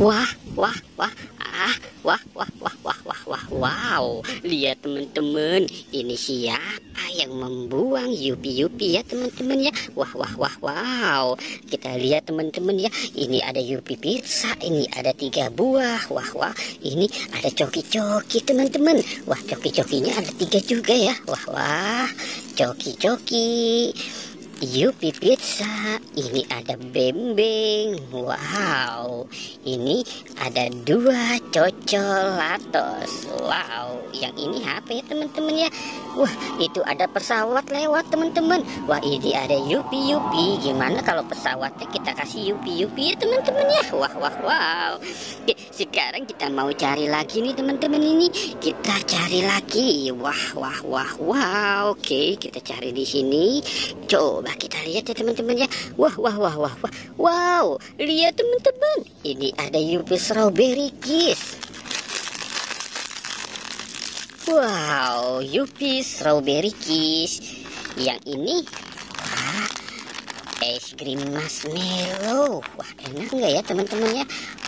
Wah, wah, wah, wah, wah, wah, wah, wah, wah, wow. Lihat teman-teman, ini siapa yang membuang yupi-yupi ya teman-teman ya. Wah, wah, wah, wow. Kita lihat teman-teman ya, ini ada yupi pizza, ini ada 3 buah. Wah, wah, ini ada coki-coki teman-teman. Wah, coki-cokinya ada 3 juga ya. Wah, wah, coki-coki. Yupi pizza, ini ada bembeng. Wow, ini ada 2 coccolatos. Wow, yang ini apa ya teman-teman ya? Wah, itu ada pesawat lewat teman-teman. Wah, ini ada yupi-yupi. Gimana kalau pesawatnya kita kasih yupi-yupi ya teman-teman ya? Wah, wah, wow. Oke, sekarang kita mau cari lagi nih teman-teman ini. Kita cari lagi. Wah, wah, wah, wow. Oke, kita cari di sini. Coba kita lihat ya teman-teman ya. Wah, wah, wah, wah, wah. Wow, lihat teman-teman. Ini ada yupi strawberry kiss. Wow, yupi strawberry kiss. Yang ini, wah, es krim marshmallow. Wah, enak nggak ya teman-teman ya?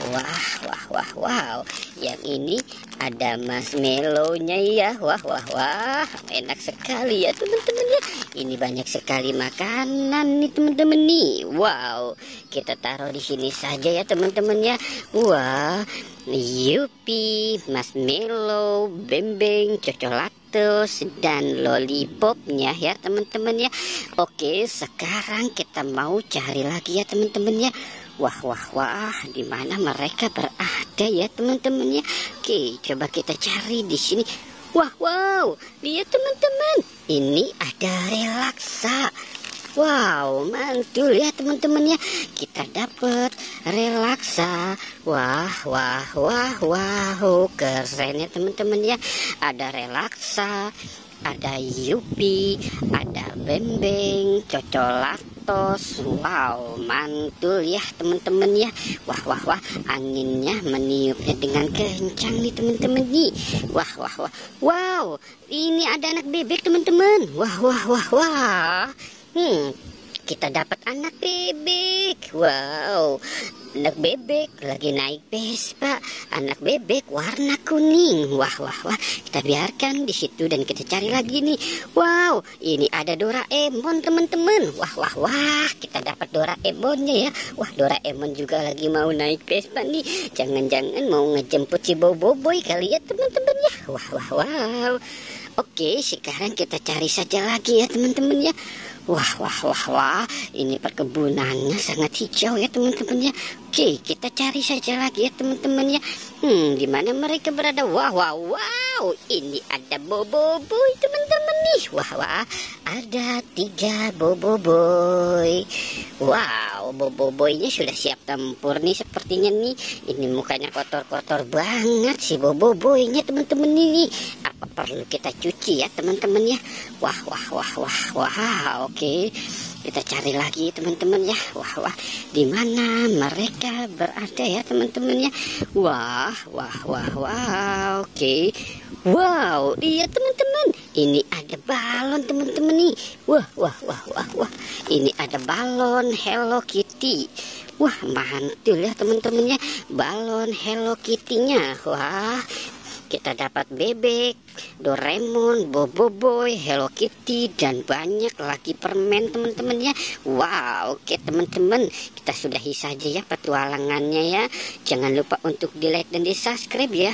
Wah, wah, wah, wow. Yang ini ada marshmallow-nya ya. Wah, wah, wah. Enak sekali ya teman-teman ya. Ini banyak sekali makanan nih teman-teman nih. Wow, kita taruh di sini saja ya teman-teman ya. Wah, yupi, marshmallow, bembeng, coccolatos, dan lollipopnya ya teman-teman ya. Oke, sekarang kita mau cari lagi ya teman-teman ya. Wah, wah, wah, di mana mereka berada ya teman-teman ya. Oke, coba kita cari di sini. Wah, wow, lihat teman-teman, ini ada relaksa. Wow, mantul ya teman-teman ya. Kita dapat relaksa. Wah, wah, wah, wah, keren ya teman-teman ya. Ada relaksa, ada yupi, ada bembeng, coccolatos. Wow, mantul ya teman-teman ya. Wah, wah, wah, anginnya meniupnya dengan kencang nih teman-teman nih. Wah, wah, wah, wow, ini ada anak bebek teman-teman. Wah, wah, wah, wah. Kita dapat anak bebek. Wow, anak bebek lagi naik Vespa. Anak bebek warna kuning. Wah, wah, wah. Kita biarkan di situ dan kita cari lagi nih. Wow, ini ada Doraemon teman-teman. Wah, wah, wah. Kita dapat Doraemonnya ya. Wah, Doraemon juga lagi mau naik Vespa nih. Jangan-jangan mau ngejemput si Boboiboy kali ya teman-teman ya. Wah, wah, wow. Oke, sekarang kita cari saja lagi ya teman-teman ya. Wah, wah, wah, wah, ini perkebunannya sangat hijau ya teman-teman ya. Oke, kita cari saja lagi ya teman-teman ya. Di mana mereka berada? Wah, wah, wow, ini ada Boboiboy teman-teman nih. Wah, wah, ada 3 Boboiboy. Wow, Boboiboynya sudah siap tempur nih sepertinya nih. Ini mukanya kotor-kotor banget si Boboiboynya teman-teman ini. Apa perlu kita cuci ya teman-teman ya? Wah, wah, wah, wah, wah. Oke, kita cari lagi teman-teman ya. Wah, wah, di mana mereka berada ya teman-teman ya? Wah, wah, wah, wah. Oke, wow, lihat teman-teman, ini ada balon teman-teman nih. Wah, wah, wah, wah, wah, ini ada balon Hello Kitty. Wah, mantul ya teman-teman ya, balon Hello Kitty-nya. Wah, kita dapat bebek, Doraemon, Boboiboy, Hello Kitty, dan banyak lagi permen teman-teman ya. Wow, oke teman-teman, kita sudahi saja ya petualangannya ya. Jangan lupa untuk di like dan di subscribe ya.